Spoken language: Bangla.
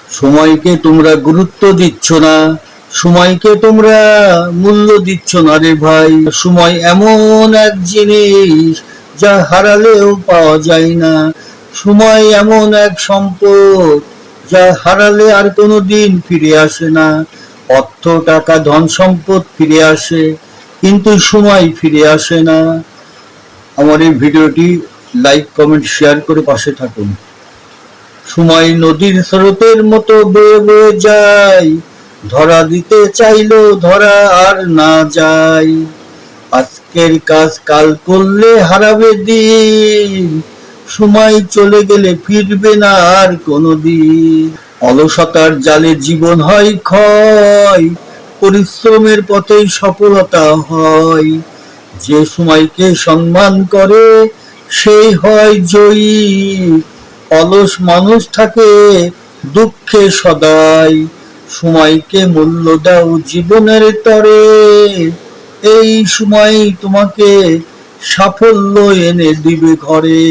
সময়কে তোমরা গুরুত্ব দিচ্ছ না, সময়কে তোমরা মূল্য দিচ্ছ না রে ভাই। সময় এমন এক জিনিস যা হারালেও পাওয়া যায় না। সময় এমন এক সম্পদ যা হারালে আর কোনোদিন ফিরে আসে না। অর্থ, টাকা, ধন সম্পদ ফিরে আসে, কিন্তু সময় ফিরে আসে না। আমার এই ভিডিওটি লাইক, কমেন্ট, শেয়ার করে পাশে থাকুন। সময় নদীর স্রোতের মতো বয়ে বয়ে যায়, ধরা দিতে চাইলেও ধরা আর না যায়। আজকের কাজ কাল করলে হারাবে দিন, সময় চলে গেলে ফিরবে না আর কোনোদিন। অলসতার জালে জীবন হয় ক্ষয়, পরিশ্রমের পথেই সফলতা হয়। যে সময়কে সম্মান করে সেই হয় জয়ী। অলস মানুষ থাকে দুঃখে সদাই। সময়কে মূল্য দাও জীবনের তরে, এই সময় তোমাকে সাফল্য এনে দিবে ঘরে।